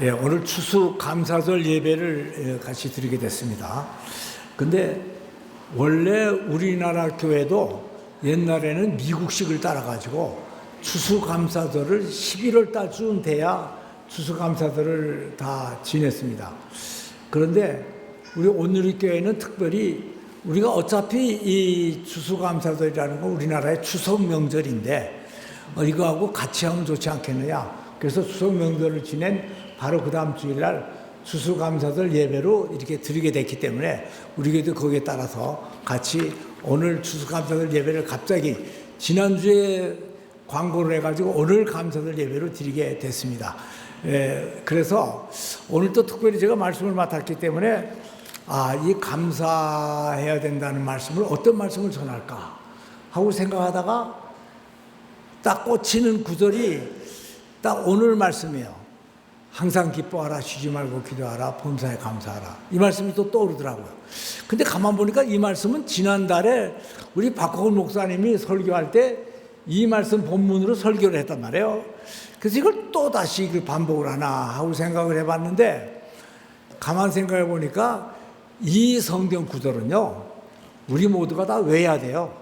예, 오늘 추수감사절 예배를 같이 드리게 됐습니다. 근데 원래 우리나라 교회도 옛날에는 미국식을 따라가지고 추수감사절을 11월 달쯤 돼야 추수감사절을 다 지냈습니다. 그런데 우리 오늘의 교회는 특별히 우리가 어차피 이 추수감사절이라는 건 우리나라의 추석 명절인데 이거하고 같이 하면 좋지 않겠느냐. 그래서 추석 명절을 지낸 바로 그 다음 주일날 추수감사절 예배로 이렇게 드리게 됐기 때문에 우리 교회도 거기에 따라서 같이 오늘 추수감사절 예배를 갑자기 지난주에 광고를 해가지고 오늘 감사절 예배로 드리게 됐습니다. 그래서 오늘 또 특별히 제가 말씀을 맡았기 때문에 이 감사해야 된다는 말씀을 어떤 말씀을 전할까 하고 생각하다가 딱 꽂히는 구절이 딱 오늘 말씀이에요. 항상 기뻐하라, 쉬지 말고 기도하라, 범사에 감사하라. 이 말씀이 또 떠오르더라고요. 근데 가만 보니까 이 말씀은 지난달에 우리 박홍훈 목사님이 설교할 때 이 말씀 본문으로 설교를 했단 말이에요. 그래서 이걸 또 다시 반복을 하나 하고 생각을 해봤는데 가만 생각해 보니까 이 성경 구절은요, 우리 모두가 다 외워야 돼요.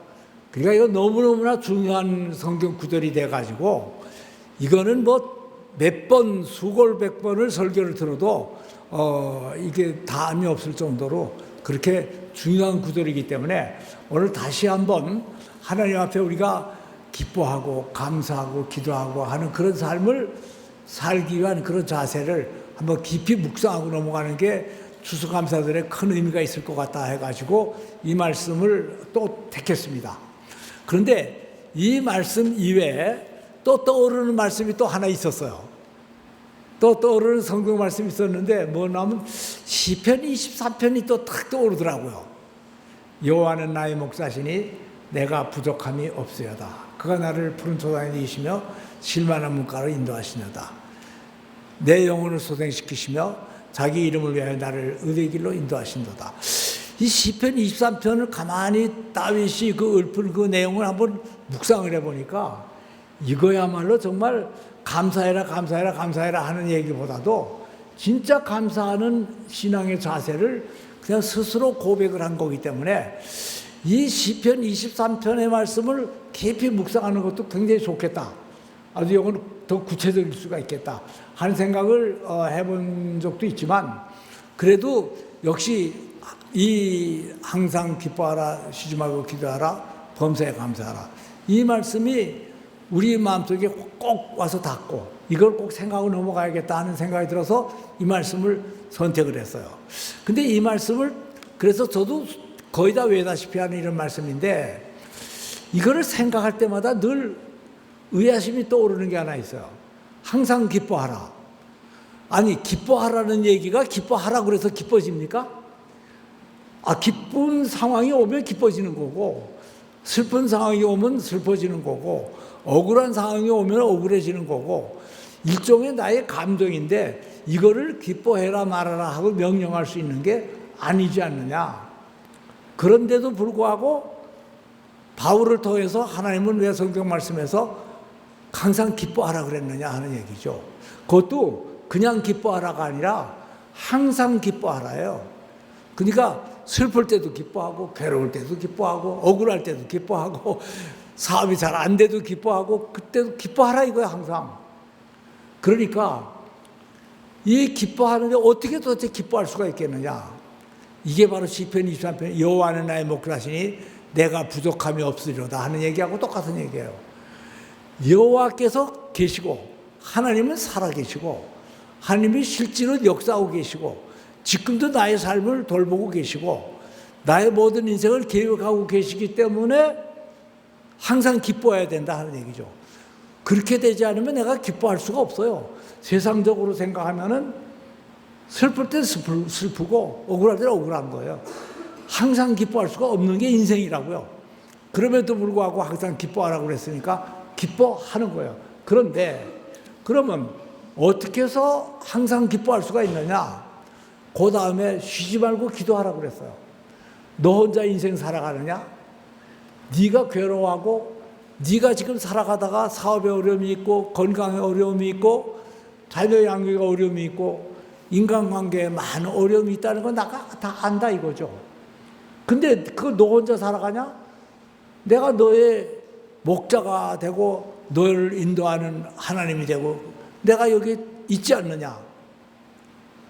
그러니까 이거 너무너무나 중요한 성경 구절이 돼가지고 이거는 뭐 몇 번, 수골백 번을 설교를 들어도 이게 담이 없을 정도로 그렇게 중요한 구절이기 때문에 오늘 다시 한번 하나님 앞에 우리가 기뻐하고 감사하고 기도하고 하는 그런 삶을 살기 위한 그런 자세를 한번 깊이 묵상하고 넘어가는 게 추수감사절에 큰 의미가 있을 것 같다 해가지고 이 말씀을 또 택했습니다. 그런데 이 말씀 이외에 또 떠오르는 말씀이 또 하나 있었어요. 또 떠오르는 성경 말씀이 있었는데 뭐냐면 시편 23편이 또 탁 떠오르더라고요. 여호와는 나의 목자시니 내가 부족함이 없으여다. 그가 나를 푸른 초장에 이시며 실만한 문가로 인도하시려다. 내 영혼을 소생시키시며 자기 이름을 위하여 나를 의의 길로 인도하신도다. 이 시편 23편을 가만히 다윗이 그 읊은 그 내용을 한번 묵상을 해보니까 이거야말로 정말 감사해라 감사해라 감사해라 하는 얘기보다도 진짜 감사하는 신앙의 자세를 그냥 스스로 고백을 한 거기 때문에 이 시편 23편의 말씀을 깊이 묵상하는 것도 굉장히 좋겠다. 아주 이건 더 구체적일 수가 있겠다 하는 생각을 해본 적도 있지만 그래도 역시 이 항상 기뻐하라 쉬지 말고 기도하라 범사에 감사하라 이 말씀이 우리 마음속에 꼭 와서 닿고 이걸 꼭 생각하고 넘어가야겠다 하는 생각이 들어서 이 말씀을 선택을 했어요. 근데 이 말씀을 그래서 저도 거의 다 외다시피 하는 이런 말씀인데 이거를 생각할 때마다 늘 의아심이 떠오르는 게 하나 있어요. 항상 기뻐하라. 아니 기뻐하라는 얘기가 기뻐하라 그래서 기뻐집니까? 기쁜 상황이 오면 기뻐지는 거고 슬픈 상황이 오면 슬퍼지는 거고 억울한 상황이 오면 억울해지는 거고 일종의 나의 감정인데 이거를 기뻐해라 말아라 하고 명령할 수 있는 게 아니지 않느냐. 그런데도 불구하고 바울을 통해서 하나님은 왜 성경 말씀에서 항상 기뻐하라 그랬느냐 하는 얘기죠. 그것도 그냥 기뻐하라가 아니라 항상 기뻐하라예요. 그러니까 슬플 때도 기뻐하고 괴로울 때도 기뻐하고 억울할 때도 기뻐하고 사업이 잘 안 돼도 기뻐하고 그때도 기뻐하라 이거야 항상. 그러니까 이 기뻐하는데 어떻게 도대체 기뻐할 수가 있겠느냐. 이게 바로 시편 23편 여호와는 나의 목자시니 내가 부족함이 없으리로다 하는 얘기하고 똑같은 얘기예요. 여호와께서 계시고 하나님은 살아계시고 하나님이 실제로 역사하고 계시고 지금도 나의 삶을 돌보고 계시고 나의 모든 인생을 계획하고 계시기 때문에 항상 기뻐해야 된다 하는 얘기죠. 그렇게 되지 않으면 내가 기뻐할 수가 없어요. 세상적으로 생각하면은 슬플 때 슬프고 억울할 때는 억울한 거예요. 항상 기뻐할 수가 없는 게 인생이라고요. 그럼에도 불구하고 항상 기뻐하라고 그랬으니까 기뻐하는 거예요. 그런데 그러면 어떻게 해서 항상 기뻐할 수가 있느냐? 그 다음에 쉬지 말고 기도하라고 그랬어요. 너 혼자 인생 살아가느냐? 네가 괴로워하고 네가 지금 살아가다가 사업에 어려움이 있고 건강에 어려움이 있고 자녀 양육에 어려움이 있고 인간관계에 많은 어려움이 있다는 건 내가 다 안다 이거죠. 근데 그거 너 혼자 살아가냐? 내가 너의 목자가 되고 너를 인도하는 하나님이 되고 내가 여기 있지 않느냐?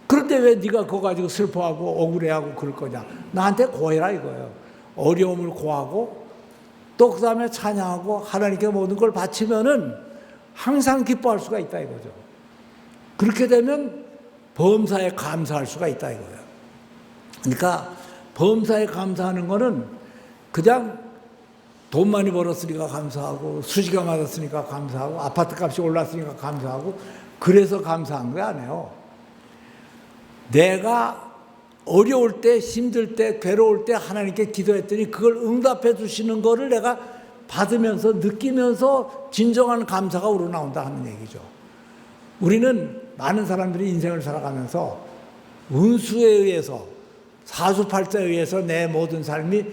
그런데 왜 네가 그거 가지고 슬퍼하고 억울해하고 그럴 거냐? 나한테 고해라 이거예요. 어려움을 고하고 또 그 다음에 찬양하고 하나님께 모든 걸 바치면은 항상 기뻐할 수가 있다 이거죠. 그렇게 되면 범사에 감사할 수가 있다 이거예요. 그러니까 범사에 감사하는 거는 그냥 돈 많이 벌었으니까 감사하고 수지가 맞았으니까 감사하고 아파트 값이 올랐으니까 감사하고 그래서 감사한 거 아니에요. 내가 어려울 때, 힘들 때, 괴로울 때 하나님께 기도했더니 그걸 응답해 주시는 거를 내가 받으면서 느끼면서 진정한 감사가 우러나온다 하는 얘기죠. 우리는 많은 사람들이 인생을 살아가면서 운수에 의해서 사주팔자에 의해서 내 모든 삶이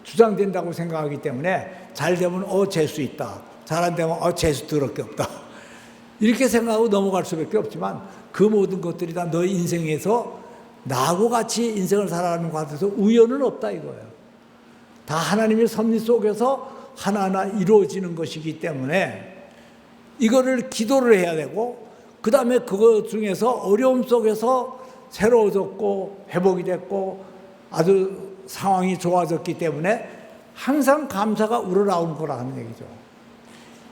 주장된다고 생각하기 때문에 잘 되면 재수 있다. 잘 안 되면 재수 더럽게 없다. 이렇게 생각하고 넘어갈 수밖에 없지만 그 모든 것들이 다 너의 인생에서 나하고 같이 인생을 살아가는 것 같아서 우연은 없다 이거예요. 다 하나님의 섭리 속에서 하나하나 이루어지는 것이기 때문에 이거를 기도를 해야 되고 그 다음에 그것 중에서 어려움 속에서 새로워졌고 회복이 됐고 아주 상황이 좋아졌기 때문에 항상 감사가 우러나오는 거라 하는 얘기죠.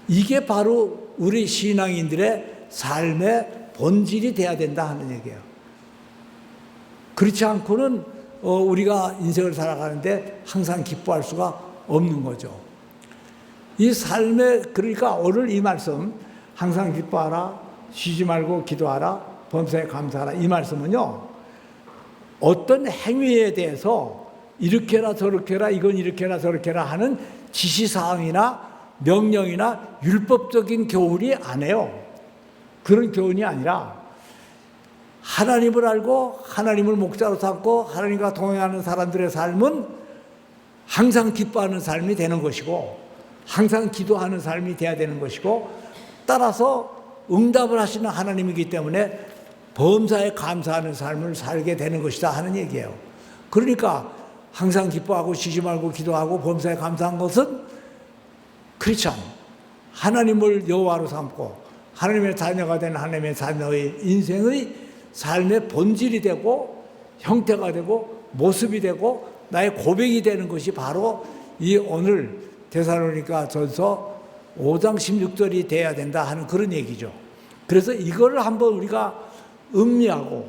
이게 바로 우리 신앙인들의 삶의 본질이 돼야 된다 하는 얘기예요. 그렇지 않고는 우리가 인생을 살아가는데 항상 기뻐할 수가 없는 거죠. 이 삶의 그러니까 오늘 이 말씀 항상 기뻐하라 쉬지 말고 기도하라 범사에 감사하라 이 말씀은요 어떤 행위에 대해서 이렇게 해라 저렇게 해라 이건 이렇게 해라 저렇게 해라 하는 지시사항이나 명령이나 율법적인 교훈이 아니에요. 그런 교훈이 아니라 하나님을 알고 하나님을 목자로 삼고 하나님과 동행하는 사람들의 삶은 항상 기뻐하는 삶이 되는 것이고 항상 기도하는 삶이 돼야 되는 것이고 따라서 응답을 하시는 하나님이기 때문에 범사에 감사하는 삶을 살게 되는 것이다 하는 얘기예요. 그러니까 항상 기뻐하고 쉬지 말고 기도하고 범사에 감사한 것은 그렇죠. 하나님을 여호와로 삼고 하나님의 자녀가 된 하나님의 자녀의 인생의 삶의 본질이 되고 형태가 되고 모습이 되고 나의 고백이 되는 것이 바로 이 오늘 데살로니가 전서 5장 16절이 돼야 된다 하는 그런 얘기죠. 그래서 이거를 한번 우리가 음미하고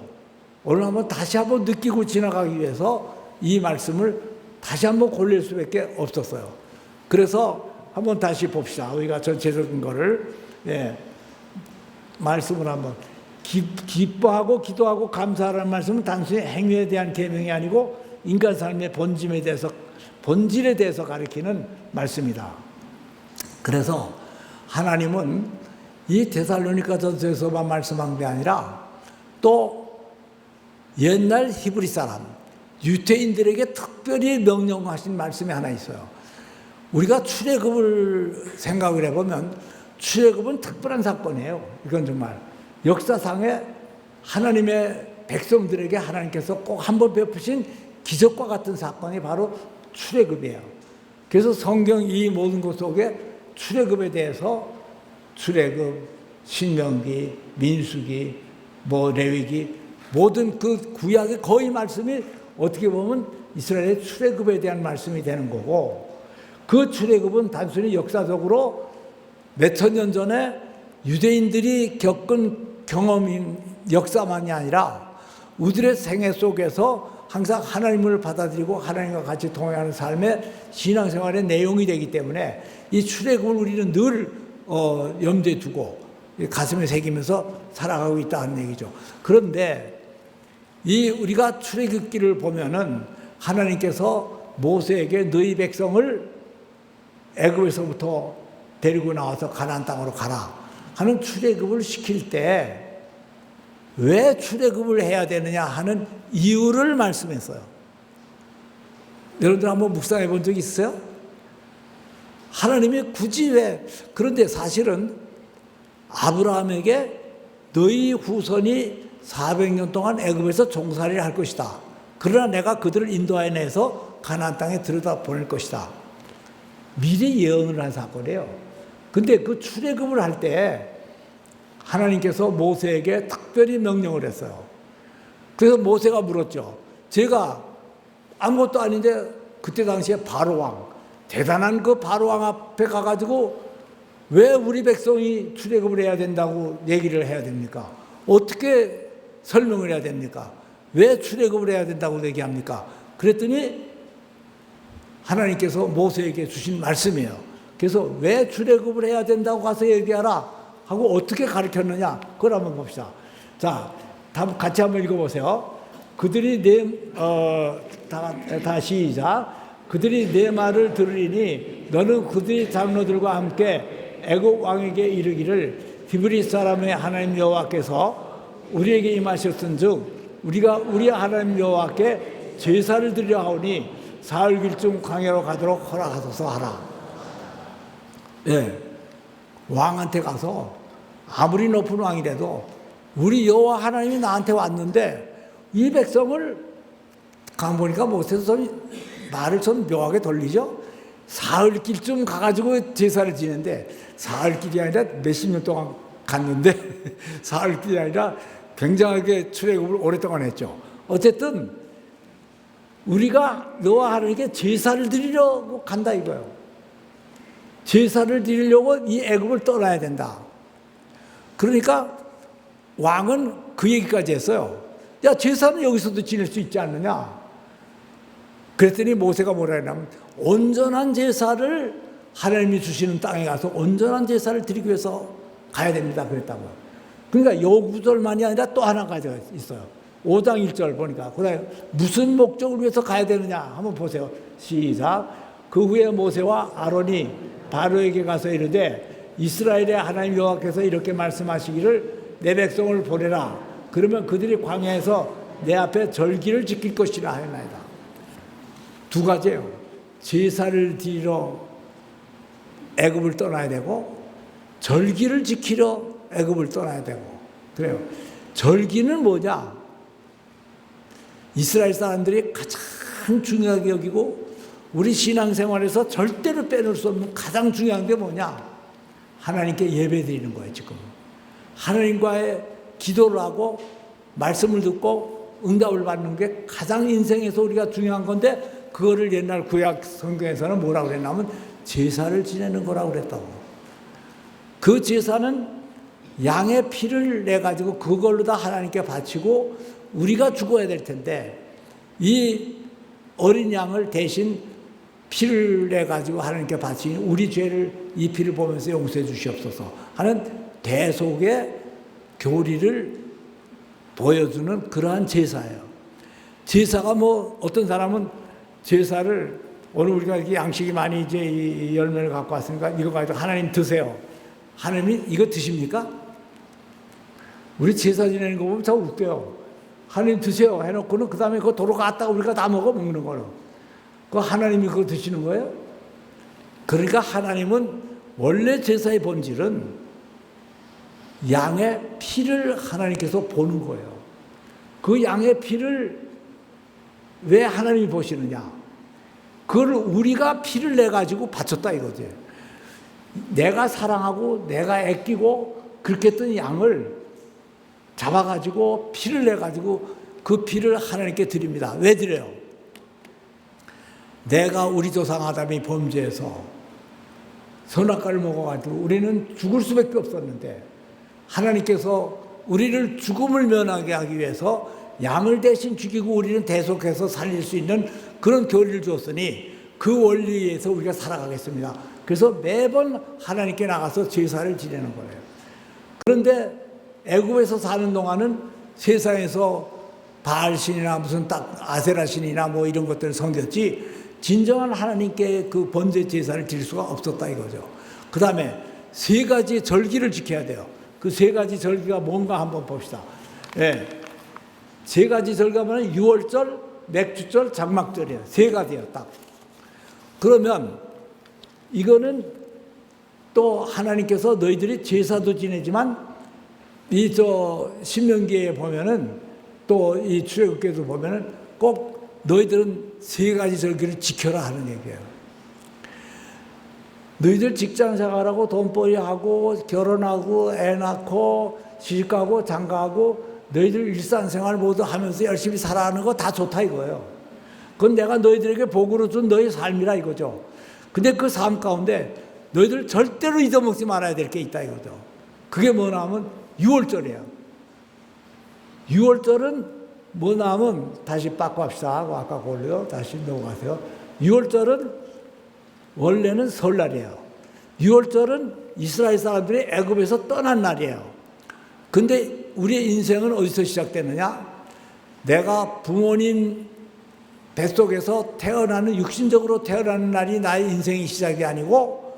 오늘 한번 다시 한번 느끼고 지나가기 위해서 이 말씀을 다시 한번 골릴 수밖에 없었어요. 그래서 한번 다시 봅시다. 우리가 전체적인 거를 말씀을 한번 기뻐하고 기도하고 감사하라는 말씀은 단순히 행위에 대한 계명이 아니고 인간 삶의 본질에 대해서 가리키는 말씀이다. 그래서 하나님은 이 데살로니가 전서에서만 말씀한 게 아니라 또 옛날 히브리 사람 유대인들에게 특별히 명령하신 말씀이 하나 있어요. 우리가 출애굽을 생각을 해보면 출애굽은 특별한 사건이에요. 이건 정말 역사상에 하나님의 백성들에게 하나님께서 꼭 한번 베푸신 기적과 같은 사건이 바로 출애굽이에요. 그래서 성경 이 모든 것 속에 출애굽에 대해서 출애굽, 신명기, 민수기, 레위기 모든 그 구약의 거의 말씀이 어떻게 보면 이스라엘의 출애굽에 대한 말씀이 되는 거고 그 출애굽은 단순히 역사적으로 몇천 년 전에 유대인들이 겪은 경험인 역사만이 아니라 우리들의 생애 속에서 항상 하나님을 받아들이고 하나님과 같이 동행하는 삶의 신앙생활의 내용이 되기 때문에 이 출애굽을 우리는 늘 염두에 두고 가슴에 새기면서 살아가고 있다는 얘기죠. 그런데 이 우리가 출애굽기를 보면은 하나님께서 모세에게 너희 백성을 애굽에서부터 데리고 나와서 가나안 땅으로 가라 하는 출애굽을 시킬 때 왜 출애굽을 해야 되느냐 하는 이유를 말씀했어요. 여러분들 한번 묵상해 본 적 있어요? 하나님이 굳이 왜 그런데 사실은 아브라함에게 너희 후손이 400년 동안 애굽에서 종살이를 할 것이다. 그러나 내가 그들을 인도하여내서 가나안 땅에 들여다 보낼 것이다. 미리 예언을 한 사건이에요. 근데 그 출애굽을 할 때 하나님께서 모세에게 특별히 명령을 했어요. 그래서 모세가 물었죠. 제가 아무것도 아닌데 그때 당시에 바로왕, 대단한 그 바로왕 앞에 가가지고 왜 우리 백성이 출애굽을 해야 된다고 얘기를 해야 됩니까? 어떻게 설명을 해야 됩니까? 왜 출애굽을 해야 된다고 얘기합니까? 그랬더니 하나님께서 모세에게 주신 말씀이에요. 그래서 왜 출애굽을 해야 된다고 가서 얘기하라 하고 어떻게 가르쳤느냐? 그걸 한번 봅시다. 자, 같이 한번 읽어보세요. 그들이 다 시작. 그들이 내 말을 들으리니 너는 그들의 장로들과 함께 애굽 왕에게 이르기를 히브리 사람의 하나님 여호와께서 우리에게 임하셨은즉 우리가 우리 하나님 여호와께 제사를 드리려 하오니 사흘길쯤 광야로 가도록 허락하소서 하라. 예, 왕한테 가서 아무리 높은 왕이라도 우리 여호와 하나님이 나한테 왔는데 이 백성을 가보니까 모세서 말을 좀 묘하게 돌리죠. 사흘길쯤 가가지고 제사를 지는데 사흘길이 아니라 몇십 년 동안 갔는데 사흘길이 아니라 굉장하게 출애굽을 오랫동안 했죠. 어쨌든 우리가 너와 하나님께 제사를 드리려고 간다 이거예요. 제사를 드리려고 이 애굽을 떠나야 된다. 그러니까 왕은 그 얘기까지 했어요. 야, 제사는 여기서도 지낼 수 있지 않느냐? 그랬더니 모세가 뭐라 했냐면 온전한 제사를 하나님이 주시는 땅에 가서 온전한 제사를 드리기 위해서 가야 됩니다. 그랬다고요. 그러니까 요 구절만이 아니라 또 하나가 있어요. 5장 1절 보니까 그다음에 무슨 목적을 위해서 가야 되느냐 한번 보세요. 시작. 그 후에 모세와 아론이 바로에게 가서 이르되 이스라엘의 하나님 여호와께서 이렇게 말씀하시기를 내 백성을 보내라. 그러면 그들이 광야에서 내 앞에 절기를 지킬 것이라 하였나이다. 두 가지예요. 제사를 드리러 애굽을 떠나야 되고 절기를 지키러 애굽을 떠나야 되고 그래요. 절기는 뭐냐? 이스라엘 사람들이 가장 중요하게 여기고 우리 신앙생활에서 절대로 빼놓을 수 없는 가장 중요한 게 뭐냐? 하나님께 예배드리는 거예요. 지금 하나님과의 기도를 하고 말씀을 듣고 응답을 받는 게 가장 인생에서 우리가 중요한 건데 그거를 옛날 구약 성경에서는 뭐라고 그랬냐면 제사를 지내는 거라고 그랬다고. 그 제사는 양의 피를 내가지고 그걸로 다 하나님께 바치고 우리가 죽어야 될 텐데 이 어린 양을 대신 피를 내가지고 하나님께 바치니 우리 죄를 이 피를 보면서 용서해 주시옵소서 하는 대속의 교리를 보여주는 그러한 제사예요. 제사가 뭐 어떤 사람은 제사를 오늘 우리가 이렇게 양식이 많이 이제 이 열매를 갖고 왔으니까 이거 가지고 하나님 드세요. 하나님이 이거 드십니까? 우리 제사 지내는 거 보면 참 웃겨요. 하나님 드세요 해놓고는 그 다음에 그거 도로 갔다가 우리가 다 먹는 거는. 그 하나님이 그거 드시는 거예요? 그러니까 하나님은 원래 제사의 본질은 양의 피를 하나님께서 보는 거예요. 그 양의 피를 왜 하나님이 보시느냐? 그걸 우리가 피를 내가지고 바쳤다 이거지. 내가 사랑하고 내가 아끼고 그렇게 했던 양을 잡아가지고 피를 내가지고 그 피를 하나님께 드립니다. 왜 드려요? 내가 우리 조상 아담이 범죄해서 선악과를 먹어가지고 우리는 죽을 수밖에 없었는데 하나님께서 우리를 죽음을 면하게 하기 위해서 양을 대신 죽이고 우리는 대속해서 살릴 수 있는 그런 교리를 줬으니 그 원리에서 우리가 살아가겠습니다. 그래서 매번 하나님께 나가서 제사를 지내는 거예요. 그런데 애굽에서 사는 동안은 세상에서 바알신이나 무슨 아세라신이나 뭐 이런 것들을 섬겼지 진정한 하나님께 그 번제 제사를 드릴 수가 없었다 이거죠. 그 다음에 세 가지 절기를 지켜야 돼요. 그 세 가지 절기가 뭔가 한번 봅시다. 예. 세 가지 절기가 뭐냐면 유월절, 맥주절, 장막절이에요. 세 가지예요, 딱. 그러면 이거는 또 하나님께서 너희들이 제사도 지내지만 신명기에 보면은 또 이 출애굽기에도 보면은 꼭 너희들은 세 가지 절기를 지켜라 하는 얘기예요. 너희들 직장 생활하고 돈벌이 하고 결혼하고 애 낳고 시집가고 장가하고 너희들 일상생활 모두 하면서 열심히 살아가는 거 다 좋다 이거예요. 그건 내가 너희들에게 복으로 준 너희 삶이라 이거죠. 근데 그 삶 가운데 너희들 절대로 잊어먹지 말아야 될 게 있다 이거죠. 그게 뭐냐 하면 6월절이에요. 6월절은 뭐냐 하면 다시 바꿔합시다 하고 아까 그걸로요. 다시 넘어가세요. 6월절은 원래는 설날이에요. 6월절은 이스라엘 사람들이 애굽에서 떠난 날이에요. 근데 우리의 인생은 어디서 시작되느냐? 내가 부모님 뱃속에서 태어나는 육신적으로 태어나는 날이 나의 인생의 시작이 아니고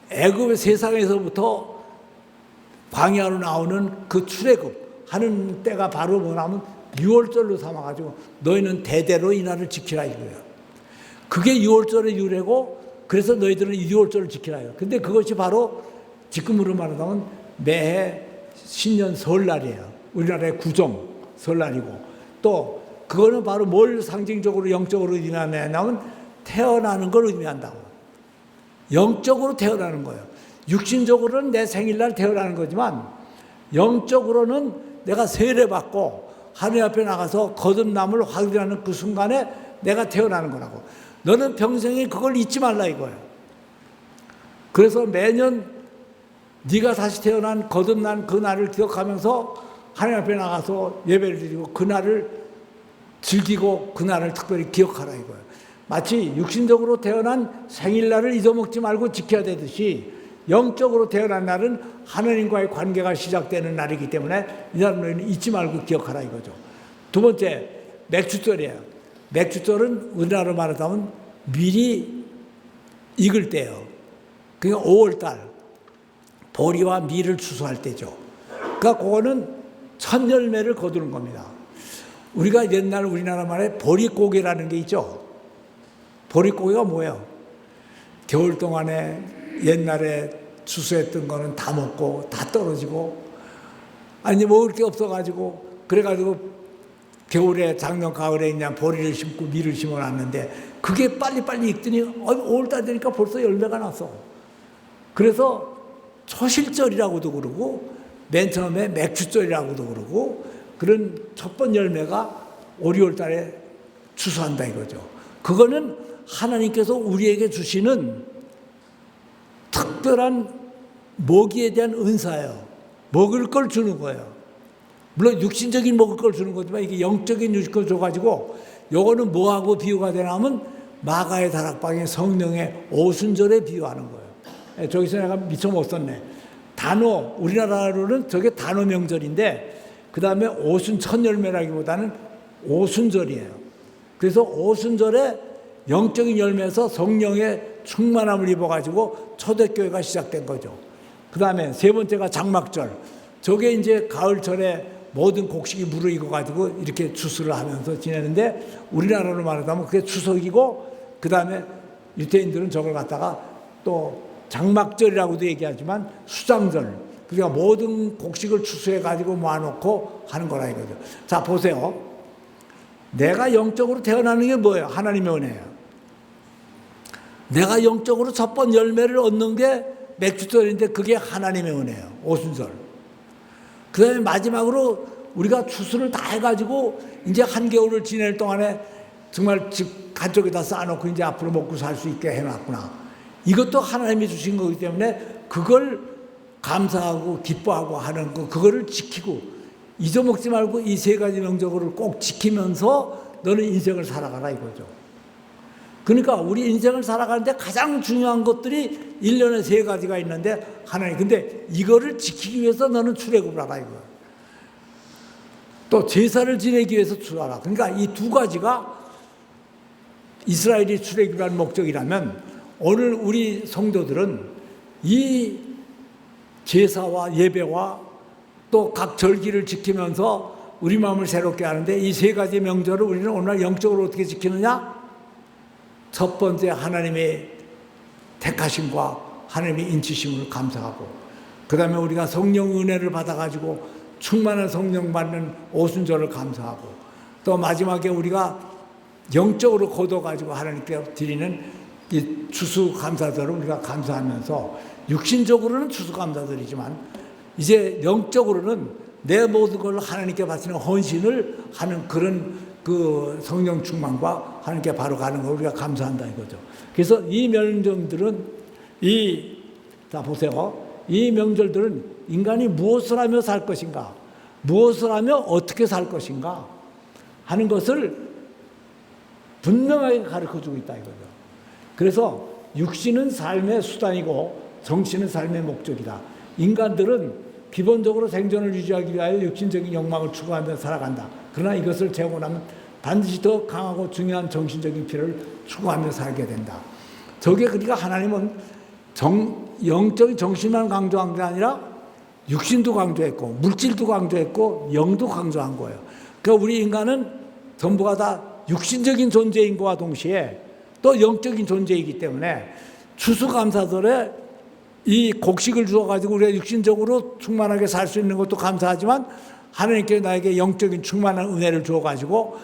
애굽의 세상에서부터 광야로 나오는 그 출애굽 하는 때가 바로 뭐냐면 6월절로 삼아가지고 너희는 대대로 이 날을 지키라 이거예요. 그게 6월절의 유래고 그래서 너희들은 6월절을 지키라 이거예요. 근데 그것이 바로 지금으로 말하자면 매해 신년 설날이에요. 우리나라의 구정 설날이고 또 그거는 바로 뭘 상징적으로 영적으로 의미하냐면 태어나는 걸 의미한다고. 영적으로 태어나는 거예요. 육신적으로는 내 생일날 태어나는 거지만 영적으로는 내가 세례받고 하늘 앞에 나가서 거듭남을 확인하는 그 순간에 내가 태어나는 거라고. 너는 평생에 그걸 잊지 말라 이거예요. 그래서 매년 네가 다시 태어난 거듭난 그 날을 기억하면서 하늘 앞에 나가서 예배를 드리고 그 날을 즐기고 그 날을 특별히 기억하라 이거예요. 마치 육신적으로 태어난 생일날을 잊어먹지 말고 지켜야 되듯이 영적으로 태어난 날은 하나님과의 관계가 시작되는 날이기 때문에 이 날은 너희는 잊지 말고 기억하라 이거죠. 두 번째, 맥주절이에요. 맥주절은 우리나라로 말하자면 밀이 익을 때예요. 그러니까 5월달 보리와 밀을 추수할 때죠. 그러니까 그거는 첫 열매를 거두는 겁니다. 우리가 옛날 우리나라 말에 보릿고개라는 게 있죠. 보릿고개가 뭐예요? 겨울 동안에 옛날에 추수했던 거는 다 먹고 다 떨어지고 아니 먹을 게 없어가지고 그래가지고 겨울에 작년 가을에 그냥 보리를 심고 밀을 심어놨는데 그게 빨리빨리 익더니 5월달 되니까 벌써 열매가 났어. 그래서 초실절이라고도 그러고 맨 처음에 맥주절이라고도 그러고 그런 첫 번 열매가 5, 6월 달에 추수한다 이거죠. 그거는 하나님께서 우리에게 주시는 특별한 먹이에 대한 은사예요. 먹을 걸 주는 거예요. 물론 육신적인 먹을 걸 주는 거지만 이게 영적인 육식을 줘가지고 요거는 뭐하고 비유가 되냐면 마가의 다락방의 성령의 오순절에 비유하는 거예요. 저기서 내가 미처 못 썼네. 단오, 우리나라로는 저게 단오 명절인데 그 다음에 오순 첫 열매라기보다는 오순절이에요. 그래서 오순절에 영적인 열매에서 성령의 충만함을 입어가지고 초대교회가 시작된 거죠. 그 다음에 세 번째가 장막절. 저게 이제 가을철에 모든 곡식이 무르익어가지고 이렇게 추수를 하면서 지내는데 우리나라로 말하자면 그게 추석이고 그 다음에 유태인들은 저걸 갖다가 또 장막절이라고도 얘기하지만 수장절. 그러니까 모든 곡식을 추수해가지고 모아놓고 하는 거라 이거죠. 자, 보세요. 내가 영적으로 태어나는 게 뭐예요? 하나님의 은혜예요. 내가 영적으로 첫 번 열매를 얻는 게 맥주절인데 그게 하나님의 은혜예요. 오순절. 그 다음에 마지막으로 우리가 추수를 다 해가지고 이제 한겨울을 지낼 동안에 정말 집 한쪽에다 쌓아놓고 이제 앞으로 먹고 살 수 있게 해놨구나. 이것도 하나님이 주신 거기 때문에 그걸 감사하고 기뻐하고 하는 거, 그거를 지키고 잊어먹지 말고 이 세 가지 명절을 꼭 지키면서 너는 인생을 살아가라 이거죠. 그러니까 우리 인생을 살아가는데 가장 중요한 것들이 1년에 세 가지가 있는데 하나님, 근데 이거를 지키기 위해서 너는 출애굽을 하라 이거예요. 또 제사를 지내기 위해서 출하라. 그러니까 이 두 가지가 이스라엘이 출애굽한 목적이라면 오늘 우리 성도들은 이 제사와 예배와 또 각 절기를 지키면서 우리 마음을 새롭게 하는데 이 세 가지 명절을 우리는 오늘 영적으로 어떻게 지키느냐? 첫 번째 하나님의 택하심과 하나님의 인치심을 감사하고 그 다음에 우리가 성령 은혜를 받아가지고 충만한 성령 받는 오순절을 감사하고, 또 마지막에 우리가 영적으로 거둬가지고 하나님께 드리는 이 추수감사절을 우리가 감사하면서, 육신적으로는 추수감사절이지만 이제 영적으로는 내 모든 걸 하나님께 바치는 헌신을 하는 그런 그 성령 충만과 하나님께 바로 가는 걸 우리가 감사한다 이거죠. 그래서 이 명절들은 자 보세요. 이 명절들은 인간이 무엇을 하며 살 것인가, 무엇을 하며 어떻게 살 것인가 하는 것을 분명하게 가르쳐주고 있다 이거죠. 그래서 육신은 삶의 수단이고 정신은 삶의 목적이다. 인간들은 기본적으로 생존을 유지하기 위하여 육신적인 욕망을 추구하며 살아간다. 그러나 이것을 채우고 나면 반드시 더 강하고 중요한 정신적인 필요를 추구하며 살게 된다. 저게 그러니까 하나님은 영적인 정신만 강조한 게 아니라 육신도 강조했고 물질도 강조했고 영도 강조한 거예요. 그러니까 우리 인간은 전부가 다 육신적인 존재인 것과 동시에 또 영적인 존재이기 때문에 추수감사절에 이 곡식을 주어가지고 우리가 육신적으로 충만하게 살 수 있는 것도 감사하지만 하나님께 나에게 영적인 충만한 은혜를 주어가지고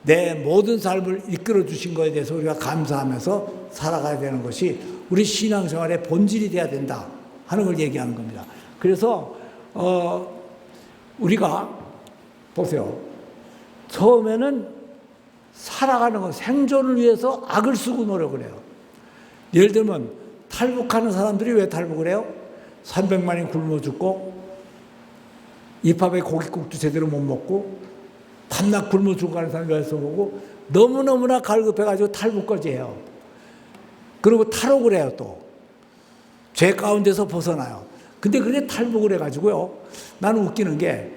내 모든 삶을 이끌어 주신 것에 대해서 우리가 감사하면서 살아가야 되는 것이 우리 신앙생활의 본질이 돼야 된다 하는 걸 얘기하는 겁니다. 그래서 우리가 보세요. 처음에는 살아가는 건 생존을 위해서 악을 쓰고 노력을 해요. 예를 들면 탈북하는 사람들이 왜 탈북을 해요? 300만이 굶어 죽고 입밥에 고깃국도 제대로 못 먹고 밤낮 굶어 죽어가는 사람이 왜서 오고 너무너무나 갈급해가지고 탈북까지 해요. 그리고 탈옥을 해요. 또 죄 가운데서 벗어나요. 근데 그게 탈북을 해가지고요, 나는 웃기는 게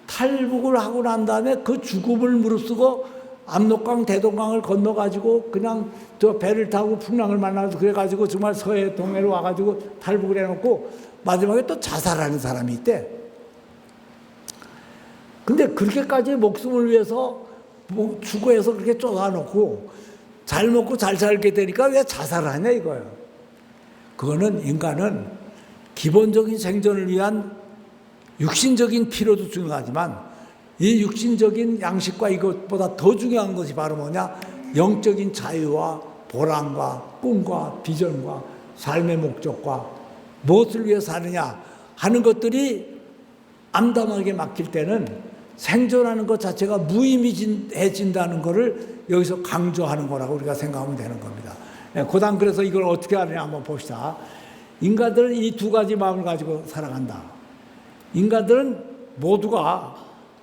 탈북을 하고 난 다음에 그 죽음을 무릅쓰고 압록강 대동강을 건너가지고 그냥 저 배를 타고 풍랑을 만나서 그래가지고 정말 서해 동해로 와가지고 탈북을 해놓고 마지막에 또 자살하는 사람이 있대. 근데 그렇게까지 목숨을 위해서 추구해서 그렇게 쫓아놓고 잘 먹고 잘 살게 되니까 왜 자살을 하냐 이거예요. 그거는 인간은 기본적인 생존을 위한 육신적인 필요도 중요하지만 이 육신적인 양식과 이것보다 더 중요한 것이 바로 뭐냐? 영적인 자유와 보람과 꿈과 비전과 삶의 목적과 무엇을 위해 사느냐 하는 것들이 암담하게 막힐 때는 생존하는 것 자체가 무의미해진다는 것을 여기서 강조하는 거라고 우리가 생각하면 되는 겁니다. 고단 그래서 이걸 어떻게 하느냐 한번 봅시다. 인간들은 이 두 가지 마음을 가지고 살아간다. 인간들은 모두가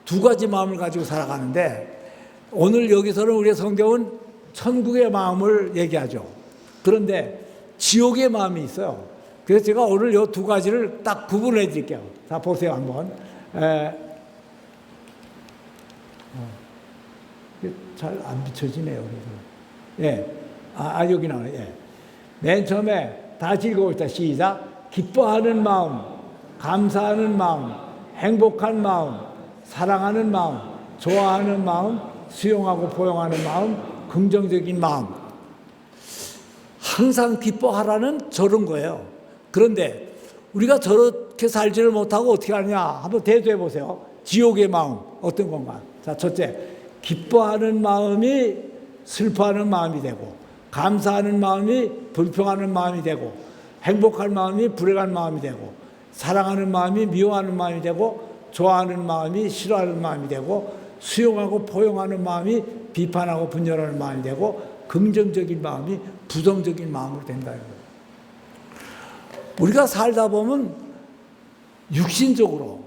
두 가지 마음을 가지고 살아가는데 오늘 여기서는 우리의 성경은 천국의 마음을 얘기하죠. 그런데 지옥의 마음이 있어요. 그래서 제가 오늘 이 두 가지를 딱 구분해 드릴게요. 자, 보세요, 한번. 잘 안 비춰지네요. 예. 여기 나와요. 예. 맨 처음에 다시 읽어봅시다. 시작. 기뻐하는 마음, 감사하는 마음, 행복한 마음, 사랑하는 마음, 좋아하는 마음, 수용하고 포용하는 마음, 긍정적인 마음. 항상 기뻐하라는 저런 거예요. 그런데 우리가 저렇게 살지를 못하고 어떻게 하느냐 한번 대조해 보세요. 지옥의 마음 어떤 건가? 자, 첫째, 기뻐하는 마음이 슬퍼하는 마음이 되고, 감사하는 마음이 불평하는 마음이 되고, 행복한 마음이 불행한 마음이 되고, 사랑하는 마음이 미워하는 마음이 되고, 좋아하는 마음이 싫어하는 마음이 되고, 수용하고 포용하는 마음이 비판하고 분열하는 마음이 되고, 긍정적인 마음이 부정적인 마음으로 된다. 우리가 살다 보면 육신적으로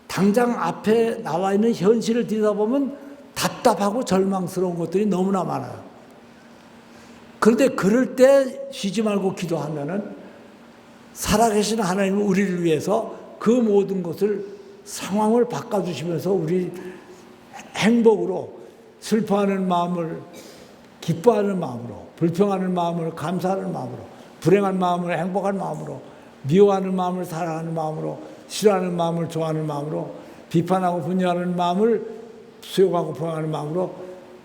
당장 앞에 나와 있는 현실을 들여다보면 답답하고 절망스러운 것들이 너무나 많아요. 그런데 그럴 때 쉬지 말고 기도하면은 살아계신 하나님은 우리를 위해서 그 모든 것을 상황을 바꿔주시면서 우리 행복으로 슬퍼하는 마음을 기뻐하는 마음으로, 불평하는 마음을 감사하는 마음으로, 불행한 마음을 행복한 마음으로, 미워하는 마음을 사랑하는 마음으로, 싫어하는 마음을 좋아하는 마음으로, 비판하고 분열하는 마음을 수용하고 포용하는 마음으로,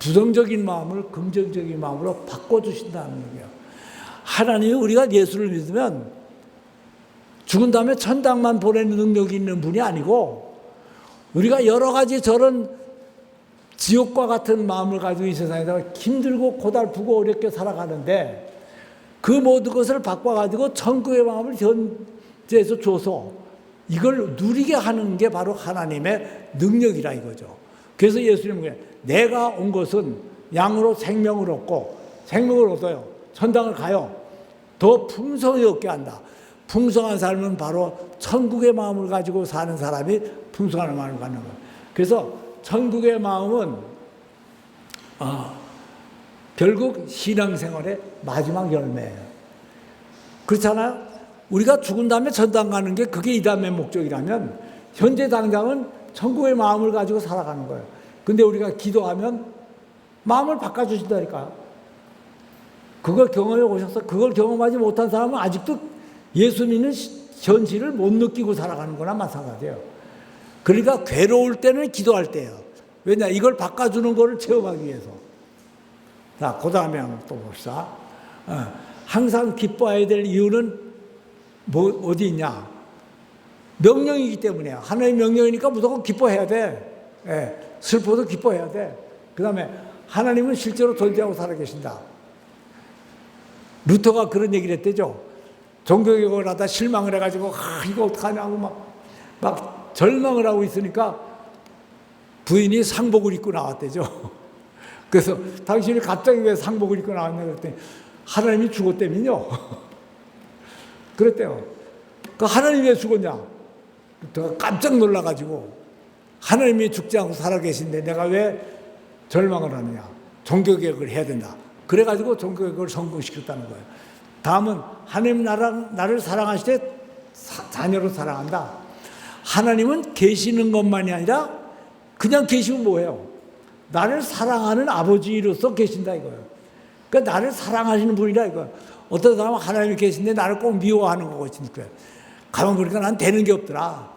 부정적인 마음을 긍정적인 마음으로 바꿔주신다는 거예요. 하나님이 우리가 예수를 믿으면 죽은 다음에 천당만 보내는 능력이 있는 분이 아니고 우리가 여러 가지 저런 지옥과 같은 마음을 가지고 이 세상에다가 힘들고 고달프고 어렵게 살아가는데 그 모든 것을 바꿔가지고 천국의 마음을 현재에서 줘서 이걸 누리게 하는 게 바로 하나님의 능력이라 이거죠. 그래서 예수님은 내가 온 것은 양으로 생명을 얻고 생명을 얻어요. 천당을 가요. 더 풍성히 얻게 한다. 풍성한 삶은 바로 천국의 마음을 가지고 사는 사람이 풍성한 마음을 갖는 거예요. 그래서 천국의 마음은 결국 신앙생활의 마지막 열매예요. 그렇잖아요? 우리가 죽은 다음에 천당 가는 게 그게 이 다음의 목적이라면 현재 당장은 천국의 마음을 가지고 살아가는 거예요. 근데 우리가 기도하면 마음을 바꿔주신다니까요. 그걸 경험해 보셔서 그걸 경험하지 못한 사람은 아직도 예수 믿는 현실을 못 느끼고 살아가는 거나 마찬가지예요. 그러니까 괴로울 때는 기도할 때예요. 왜냐? 이걸 바꿔주는 거를 체험하기 위해서. 자, 그 다음에 한번 또 봅시다. 항상 기뻐해야 될 이유는 어디 있냐? 명령이기 때문이에요. 하나님의 명령이니까 무조건 기뻐해야 돼. 슬퍼도 기뻐해야 돼. 그 다음에 하나님은 실제로 존재하고 살아계신다. 루터가 그런 얘기를 했대죠. 종교개혁을 하다 실망을 해가지고 이거 어떡하냐고 막 절망을 하고 있으니까 부인이 상복을 입고 나왔대죠. 그래서 당신이 갑자기 왜 상복을 입고 나왔냐 그랬더니 하나님이 죽었다면요. 그랬대요. 그 하나님이 왜 죽었냐? 루터가 깜짝 놀라가지고 하나님이 죽지 않고 살아계신데 내가 왜 절망을 하느냐? 종교개혁을 해야 된다. 그래가지고 종교개혁을 성공시켰다는 거예요. 다음은 하나님 나를 사랑하실 때 자녀로 사랑한다. 하나님은 계시는 것만이 아니라 그냥 계시면 뭐예요? 나를 사랑하는 아버지로서 계신다 이거예요. 그러니까 나를 사랑하시는 분이라 이거예요. 어떤 사람은 하나님이 계신데 나를 꼭 미워하는 것 같으니까 가만 보니까 난 되는 게 없더라.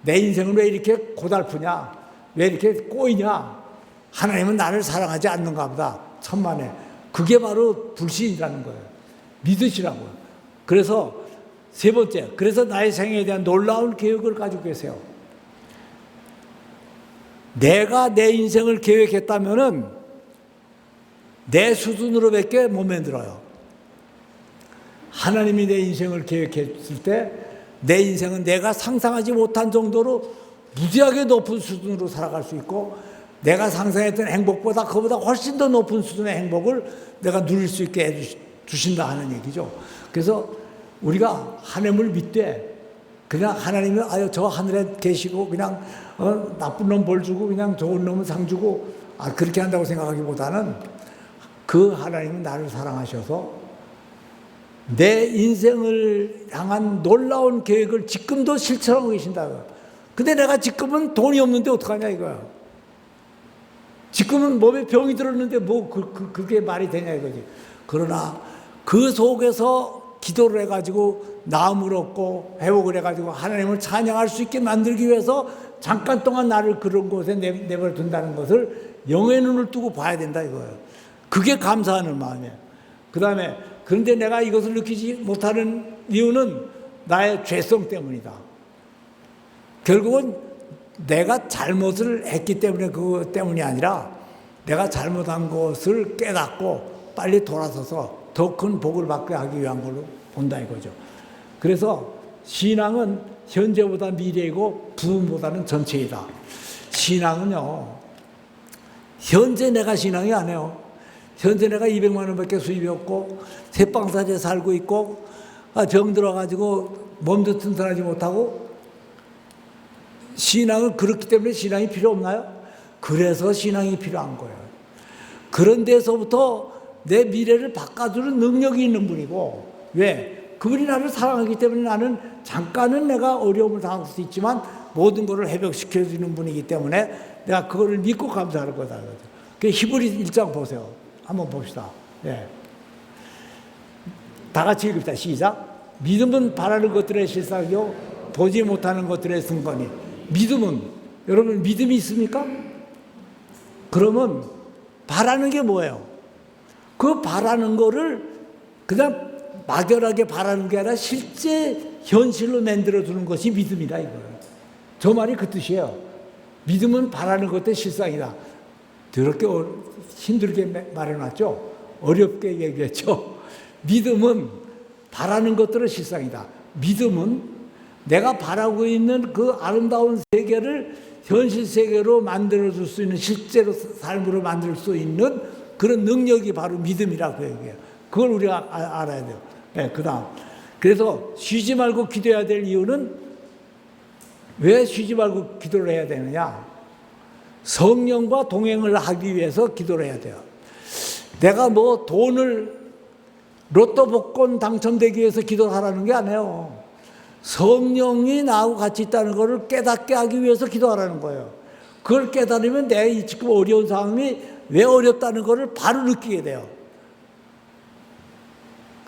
내 인생은 왜 이렇게 고달프냐? 왜 이렇게 꼬이냐? 하나님은 나를 사랑하지 않는가 보다. 천만에. 그게 바로 불신이라는 거예요. 믿으시라고요. 그래서 세 번째, 그래서 나의 생애에 대한 놀라운 계획을 가지고 계세요. 내가 내 인생을 계획했다면은 내 수준으로밖에 못 만들어요. 하나님이 내 인생을 계획했을 때 내 인생은 내가 상상하지 못한 정도로 무지하게 높은 수준으로 살아갈 수 있고 내가 상상했던 행복보다 그보다 훨씬 더 높은 수준의 행복을 내가 누릴 수 있게 해주신다 하는 얘기죠. 그래서 우리가 하나님을 믿되 그냥 하나님은 저 하늘에 계시고 그냥 나쁜 놈 벌 주고 그냥 좋은 놈은 상 주고 그렇게 한다고 생각하기보다는 그 하나님은 나를 사랑하셔서 내 인생을 향한 놀라운 계획을 지금도 실천하고 계신다. 근데 내가 지금은 돈이 없는데 어떡하냐 이거야. 지금은 몸에 병이 들었는데 그게 말이 되냐 이거지. 그러나 그 속에서 기도를 해가지고 나음을 얻고 회복을 해가지고 하나님을 찬양할 수 있게 만들기 위해서 잠깐 동안 나를 그런 곳에 내버려 둔다는 것을 영의 눈을 뜨고 봐야 된다 이거예요. 그게 감사하는 마음이에요. 그 다음에 그런데 내가 이것을 느끼지 못하는 이유는 나의 죄성 때문이다. 결국은 내가 잘못을 했기 때문에 그것 때문이 아니라 내가 잘못한 것을 깨닫고 빨리 돌아서서 더 큰 복을 받게 하기 위한 걸로 본다 이거죠. 그래서 신앙은 현재보다 미래이고 부흥보다는 전체이다. 신앙은요, 현재 내가 신앙이 아니에요. 현재 내가 200만 원밖에 수입이 없고 새빵사지에 살고 있고 병 들어가지고 몸도 튼튼하지 못하고 신앙은 그렇기 때문에 신앙이 필요 없나요? 그래서 신앙이 필요한 거예요. 그런 데서부터 내 미래를 바꿔주는 능력이 있는 분이고 왜? 그분이 나를 사랑하기 때문에 나는 잠깐은 내가 어려움을 당할 수 있지만 모든 것을 회복시켜주는 분이기 때문에 내가 그거를 믿고 감사할 거다. 그 히브리 1장 보세요. 한번 봅시다. 예. 다 같이 읽읍시다. 시작. 믿음은 바라는 것들의 실상이요 보지 못하는 것들의 증거니. 믿음은 여러분 믿음이 있습니까? 그러면 바라는 게 뭐예요? 그 바라는 거를 그냥 막연하게 바라는 게 아니라 실제 현실로 만들어주는 것이 믿음이다 이거예요. 저 말이 그 뜻이에요. 믿음은 바라는 것의 실상이다. 더럽게 힘들게 말해놨죠. 어렵게 얘기했죠. 믿음은 바라는 것들의 실상이다. 믿음은 내가 바라고 있는 그 아름다운 세계를 현실 세계로 만들어줄 수 있는, 실제로 삶으로 만들 수 있는 그런 능력이 바로 믿음이라고 얘기해요. 그걸 우리가 알아야 돼요. 네, 그 다음. 그래서 쉬지 말고 기도해야 될 이유는, 왜 쉬지 말고 기도를 해야 되느냐? 성령과 동행을 하기 위해서 기도를 해야 돼요. 내가 뭐 돈을 로또 복권 당첨되기 위해서 기도를 하라는 게 아니에요. 성령이 나하고 같이 있다는 것을 깨닫게 하기 위해서 기도하라는 거예요. 그걸 깨달으면 내 지금 어려운 상황이 왜 어렵다는 것을 바로 느끼게 돼요.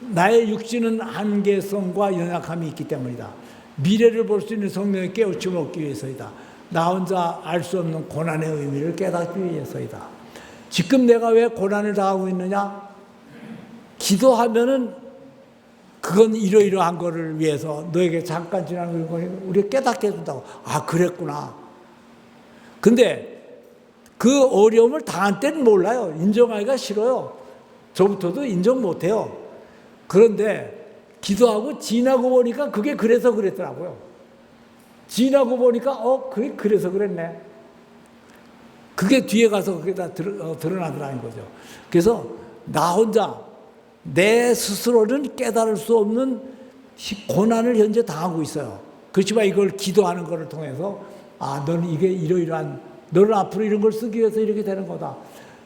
나의 육신은 한계성과 연약함이 있기 때문이다. 미래를 볼 수 있는 성령의 깨우침을 얻기 위해서이다. 나 혼자 알 수 없는 고난의 의미를 깨닫기 위해서이다. 지금 내가 왜 고난을 당하고 있느냐? 기도하면은 그건 이러이러한 거를 위해서 너에게 잠깐 지나는 거니 우리가 깨닫게 해준다고. 아, 그랬구나. 근데 그 어려움을 당한 때는 몰라요. 인정하기가 싫어요. 저부터도 인정 못해요. 그런데 기도하고 지나고 보니까 그게 그래서 그랬더라고요. 지나고 보니까 그게 그래서 그랬네. 그게 뒤에 가서 그게 다 드러나더라는 거죠. 그래서 나 혼자 내 스스로는 깨달을 수 없는 고난을 현재 당하고 있어요. 그렇지만 이걸 기도하는 것을 통해서 너는 이게 이러이러한, 너는 앞으로 이런 걸 쓰기 위해서 이렇게 되는 거다.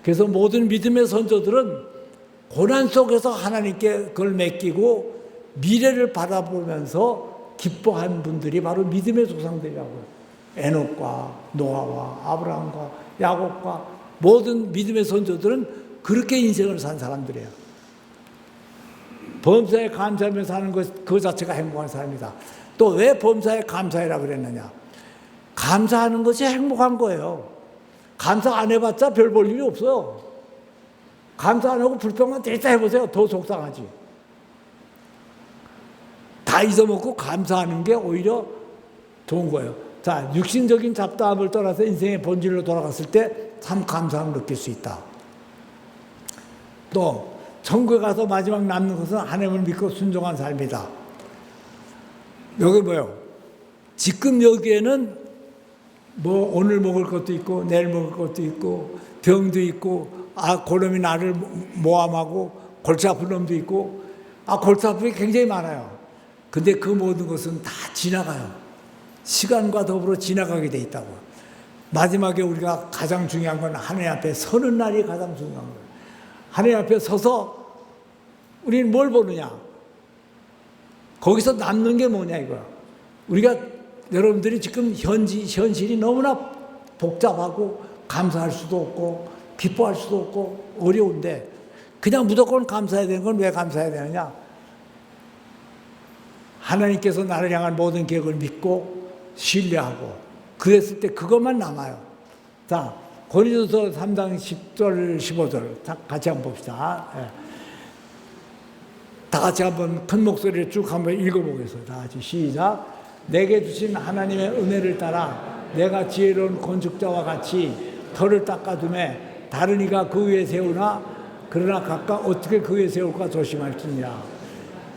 그래서 모든 믿음의 선조들은 고난 속에서 하나님께 그걸 맡기고 미래를 바라보면서 기뻐한 분들이 바로 믿음의 조상들이라고요. 에녹과 노아와 아브라함과 야곱과 모든 믿음의 선조들은 그렇게 인생을 산 사람들이에요. 범사에 감사하며 사는 것, 그 자체가 행복한 삶이다. 또 왜 범사에 감사해라 그랬느냐? 감사하는 것이 행복한 거예요. 감사 안 해봤자 별 볼 일이 없어요. 감사 안 하고 불평만 대짜 해보세요. 더 속상하지. 다 잊어먹고 감사하는 게 오히려 좋은 거예요. 자, 육신적인 잡다함을 떠나서 인생의 본질로 돌아갔을 때 참 감사함을 느낄 수 있다. 또 천국에 가서 마지막 남는 것은 하나님을 믿고 순종한 삶이다. 여기 뭐예요? 지금 여기에는 뭐 오늘 먹을 것도 있고 내일 먹을 것도 있고 병도 있고 고놈이 나를 모함하고 골치 아픈 놈도 있고 골치 아픈 게 굉장히 많아요. 근데 그 모든 것은 다 지나가요. 시간과 더불어 지나가게 돼 있다고. 마지막에 우리가 가장 중요한 건 하나님 앞에 서는 날이 가장 중요한 거예요. 하나님 앞에 서서 우리는 뭘 보느냐? 거기서 남는 게 뭐냐 이거야. 우리가 여러분들이 지금 현실이 너무나 복잡하고 감사할 수도 없고 기뻐할 수도 없고 어려운데 그냥 무조건 감사해야 되는 건 왜 감사해야 되느냐? 하나님께서 나를 향한 모든 계획을 믿고 신뢰하고 그랬을 때 그것만 남아요. 자, 고린도서 3장 10절 15절 같이 한번 봅시다. 다 같이 한번 큰 목소리로 쭉 한번 읽어보겠습니다. 다 같이 시작. 내게 주신 하나님의 은혜를 따라 내가 지혜로운 건축자와 같이 터를 닦아두매 다른 이가 그 위에 세우나 그러나 각각 어떻게 그 위에 세울까 조심할지니라.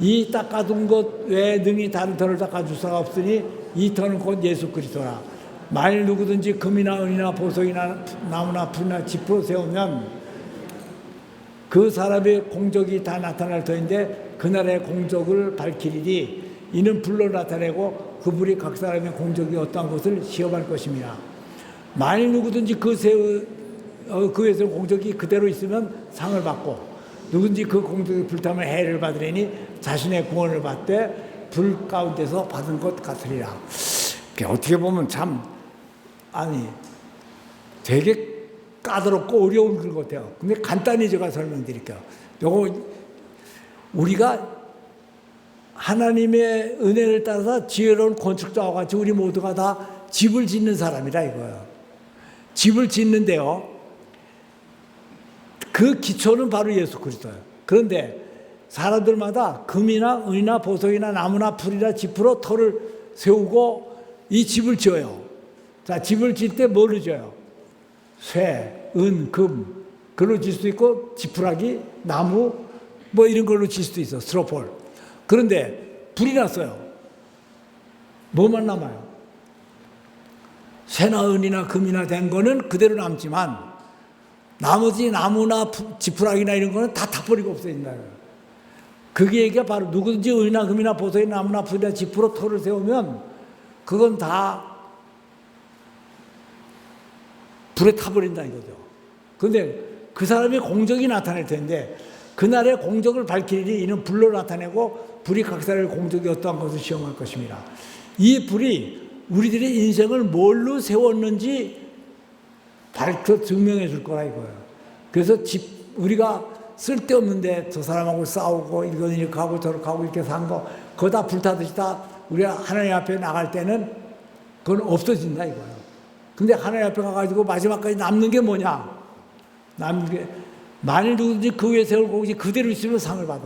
이 닦아둔 것 외에 능히 다른 터를 닦아줄 수가 없으니 이 터는 곧 예수 그리스도라. 만일 누구든지 금이나 은이나 보석이나 나무나 풀이나 짚으로 세우면 그 사람의 공적이 다 나타날 터인데 그날의 공적을 밝히리니 이는 불로 나타내고 그 불이 각 사람의 공적이 어떠한 것을 시험할 것입니다. 만일 누구든지 그 위에서 공적이 그대로 있으면 상을 받고 누구든지 그 공적이 불타면 해를 받으리니 자신의 구원을 받되 불 가운데서 받은 것 같으리라. 어떻게 보면 참 되게 까다롭고 어려운 글 같아요. 근데 간단히 제가 설명드릴게요. 요거 우리가 하나님의 은혜를 따라서 지혜로운 건축자와 같이 우리 모두가 다 집을 짓는 사람이라 이거예요. 집을 짓는데요. 그 기초는 바로 예수 그리스도예요. 그런데 사람들마다 금이나 은이나 보석이나 나무나 풀이나 지프로 터를 세우고 이 집을 지어요. 자, 집을 지을 때 뭘로 지어요? 쇠, 은, 금, 그걸로 질 수도 있고, 지푸라기, 나무, 뭐 이런 걸로 질 수도 있어, 스티로폴. 그런데 불이 났어요. 뭐만 남아요? 쇠나 은이나 금이나 된 거는 그대로 남지만, 나머지 나무나 지푸라기나 이런 거는 다 타버리고 없어진다. 그게 얘기가 바로 누구든지 은이나 금이나 보석이나 나무나 풀이나 지푸로 터를 세우면 그건 다 불에 타버린다 이거죠. 그런데 그 사람의 공적이 나타날 텐데 그날의 공적을 밝힐 일이 이는 불로 나타내고 불이 각 사람의 공적이 어떠한 것을 시험할 것입니다. 이 불이 우리들의 인생을 뭘로 세웠는지 밝혀 증명해 줄 거라 이거예요. 그래서 우리가 쓸데없는데 저 사람하고 싸우고 이건 이렇게 하고 저렇게 하고 이렇게 산 거 그거 다 불타듯이 다 우리가 하나님 앞에 나갈 때는 그건 없어진다 이거예요. 근데 하나님 앞에 가가지고 마지막까지 남는 게 뭐냐? 남는 게 만일 누구든지 그 위에 세울 고기 그대로 있으면 상을 받아.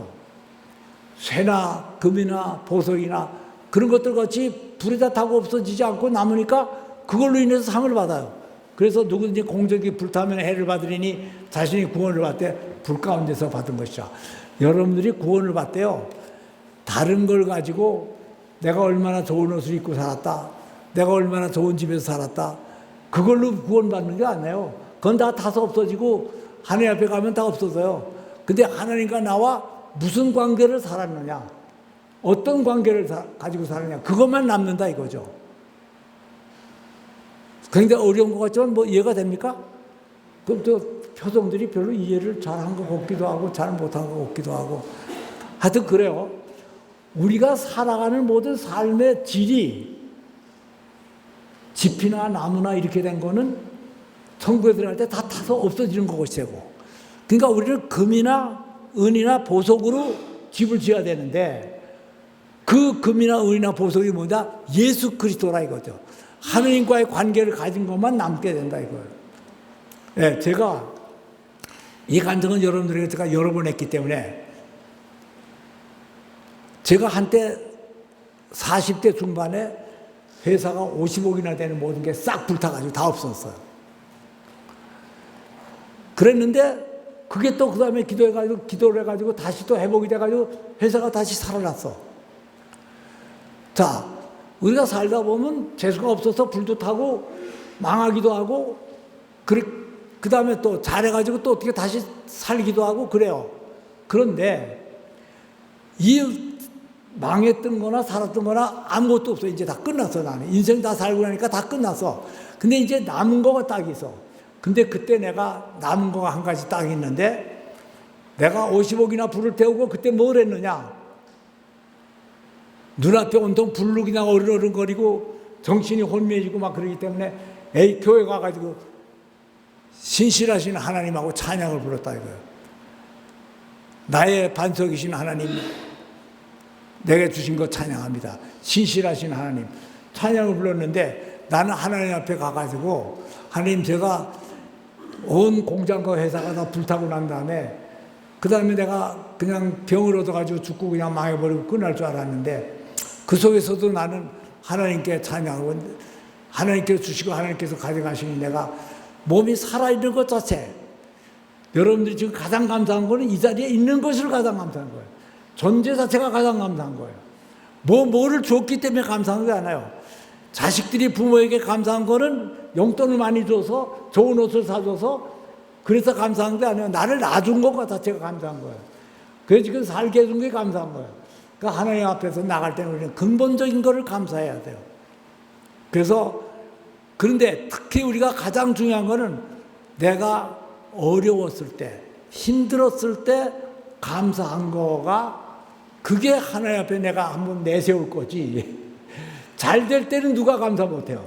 쇠나 금이나 보석이나 그런 것들 같이 불에다 타고 없어지지 않고 남으니까 그걸로 인해서 상을 받아요. 그래서 누구든지 공적이 불타면 해를 받으리니 자신이 구원을 받되 불 가운데서 받은 것이죠. 여러분들이 구원을 받대요. 다른 걸 가지고 내가 얼마나 좋은 옷을 입고 살았다, 내가 얼마나 좋은 집에서 살았다, 그걸로 구원받는 게 아니에요. 그건 다 타서 없어지고 하나님 앞에 가면 다 없어져요. 근데 하나님과 나와 무슨 관계를 살았느냐, 어떤 관계를 가지고 살았느냐, 그것만 남는다 이거죠. 굉장히 어려운 것 같지만 뭐 이해가 됩니까? 그럼 또 표정들이 별로 이해를 잘한 것 같기도 하고 잘 못한 것 같기도 하고 하여튼 그래요. 우리가 살아가는 모든 삶의 질이 집이나 나무나 이렇게 된 거는 천국에 들어갈 때 다 타서 없어지는 것이고, 그러니까 우리는 금이나 은이나 보석으로 집을 지어야 되는데 그 금이나 은이나 보석이 뭐냐? 예수 그리스도라 이거죠. 하느님과의 관계를 가진 것만 남게 된다 이거예요. 네, 제가 이 간증은 여러분들에게 제가 여러 번 했기 때문에 제가 한때 40대 중반에 회사가 50억이나 되는 모든 게 싹 불타가지고 다 없었어요. 그랬는데 그게 또 그 다음에 기도를 해가지고 다시 또 회복이 돼가지고 회사가 다시 살아났어. 자, 우리가 살다 보면 재수가 없어서 불도 타고 망하기도 하고 그 다음에 또 잘해가지고 또 어떻게 다시 살기도 하고 그래요. 그런데 이 망했던 거나 살았던 거나 아무것도 없어. 이제 다 끝났어. 나는 인생 다 살고 나니까 다 끝났어. 근데 이제 남은 거가 딱 있어. 근데 그때 내가 남은 거가 한 가지 딱 있는데 내가 50억이나 불을 태우고 그때 뭘 했느냐? 눈앞에 온통 불로 그냥 어른어른거리고 정신이 혼미해지고 막 그러기 때문에 교회 가가지고 신실하신 하나님하고 찬양을 불렀다 이거예요. 나의 반석이신 하나님, 내게 주신 것 찬양합니다. 신실하신 하나님 찬양을 불렀는데 나는 하나님 앞에 가가지고 하나님, 제가 온 공장과 회사가 다 불타고 난 다음에 그 다음에 내가 그냥 병을 얻어가지고 죽고 그냥 망해버리고 끝날 줄 알았는데 그 속에서도 나는 하나님께 찬양하고 하나님께서 주시고 하나님께서 가져가시니 내가 몸이 살아있는 것 자체, 여러분들이 지금 가장 감사한 거는 이 자리에 있는 것을 가장 감사한 거예요. 존재 자체가 가장 감사한 거예요. 뭐를 줬기 때문에 감사한 게 아니에요. 자식들이 부모에게 감사한 거는 용돈을 많이 줘서 좋은 옷을 사줘서 그래서 감사한 게 아니에요. 나를 놔준 것 자체가 감사한 거예요. 그래서 지금 살게 해준 게 감사한 거예요. 그러니까 하나님 앞에서 나갈 때는 우리는 근본적인 거를 감사해야 돼요. 그래서 그런데 특히 우리가 가장 중요한 거는 내가 어려웠을 때, 힘들었을 때 감사한 거가 그게 하나님 앞에 내가 한번 내세울 거지. 잘 될 때는 누가 감사 못해요.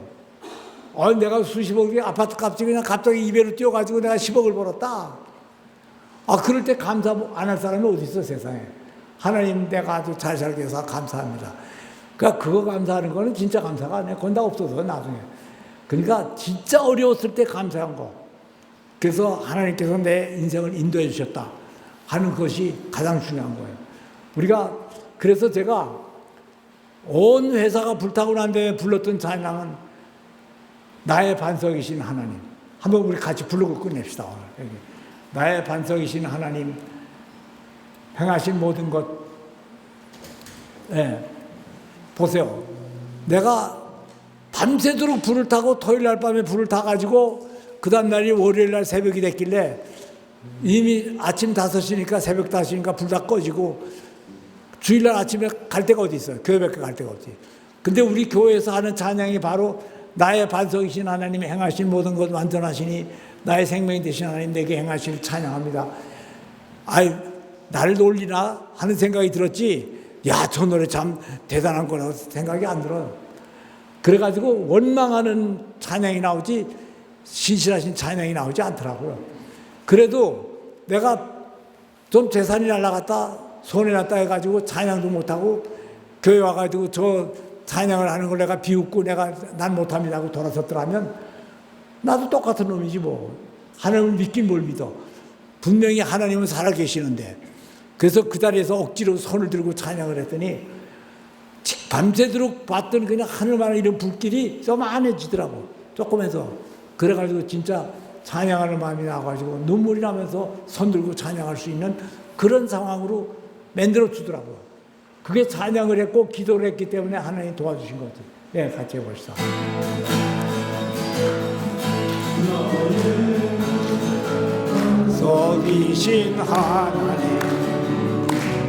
내가 수십억이 아파트 값이 그냥 갑자기 2배로 뛰어가지고 내가 10억을 벌었다. 그럴 때 감사 안 할 사람이 어디 있어 세상에. 하나님, 내가 아주 잘 살게 해서 감사합니다. 그러니까 그거 감사하는 거는 진짜 감사가 아니에요. 그건 다 없어서 나중에. 그러니까 진짜 어려웠을 때 감사한 거. 그래서 하나님께서 내 인생을 인도해 주셨다 하는 것이 가장 중요한 거예요. 우리가 그래서 제가 온 회사가 불타고 난 다음에 불렀던 찬양은 나의 반석이신 하나님. 한번 우리 같이 부르고 끝냅시다. 오늘. 여기. 나의 반석이신 하나님, 행하신 모든 것. 네. 보세요. 내가 밤새도록 불을 타고 토요일 날 밤에 불을 타가지고 그 다음날이 월요일 날 새벽이 됐길래 이미 아침 5시니까 새벽 5시니까 불 다 꺼지고 주일날 아침에 갈 데가 어디 있어요? 교회밖에 갈 데가 없지. 근데 우리 교회에서 하는 찬양이 바로 나의 반석이신 하나님이 행하신 모든 것 완전하시니 나의 생명이 되신 하나님 내게 행하실 찬양합니다. 아이, 나를 놀리나 하는 생각이 들었지, 야, 저 노래 참 대단한 거라고 생각이 안 들어요. 그래가지고 원망하는 찬양이 나오지 신실하신 찬양이 나오지 않더라고요. 그래도 내가 좀 재산이 날라갔다 손해 났다 해가지고 찬양도 못하고 교회 와가지고 저 찬양을 하는 걸 내가 비웃고 난 못합니다 하고 돌아섰더라면 나도 똑같은 놈이지 뭐. 하나님을 믿긴 뭘 믿어. 분명히 하나님은 살아계시는데. 그래서 그 자리에서 억지로 손을 들고 찬양을 했더니 밤새도록 봤던 그냥 하늘만한 이런 불길이 좀 안해지더라고. 조금해서. 그래가지고 진짜 찬양하는 마음이 나와가지고 눈물이 나면서 손 들고 찬양할 수 있는 그런 상황으로 만들어주더라고요. 그게 찬양을 했고 기도를 했기 때문에 하나님이 도와주신 거지. 네, 같이 해봅시다. 속이신 하나님,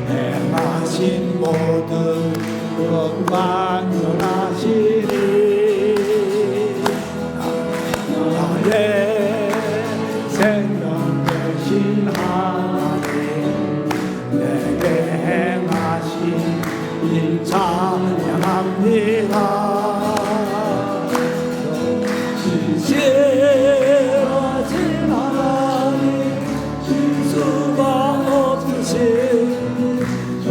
행하신 모든 것 완전하시니 나의 생명 되신 하나님, 내게 행하신 일 찬양합니다. 신실하신 하나님, 실수가 없으신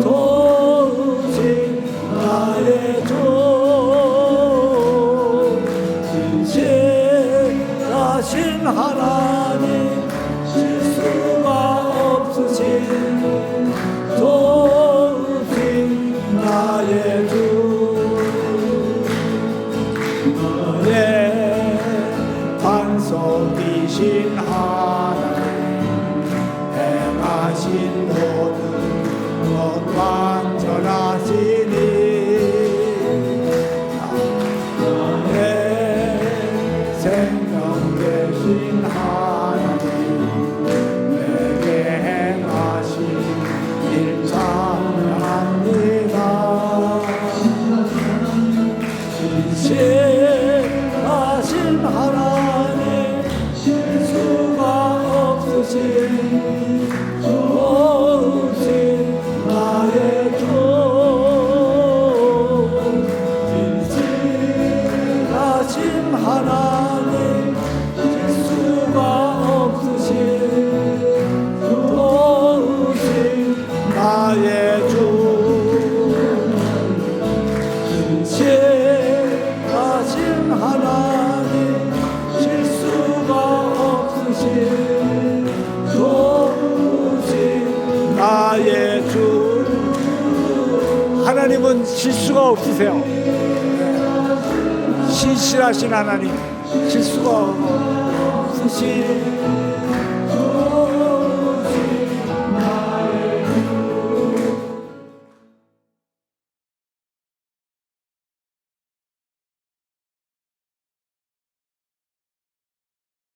도우신 나의 주, 신실하신 하나님, 실수가 없으신 도우신 나의 주, 너의 반석이신 하나님, 행하신 모든 것 완전하시니 나의 생명 되신 하나님, 내게 행하신 일 찬양합니다. 신실하신 하나님, 실수가 없으신 도우신 나의 주, 신실하신 하나님, 실수가 없으신 도우신 나의 주, 신실하신 하나님, 실수가 없으신 도우신 나의 주. 하나님은 실수가 없으세요. 신실하신 하나님, 실수가 없으신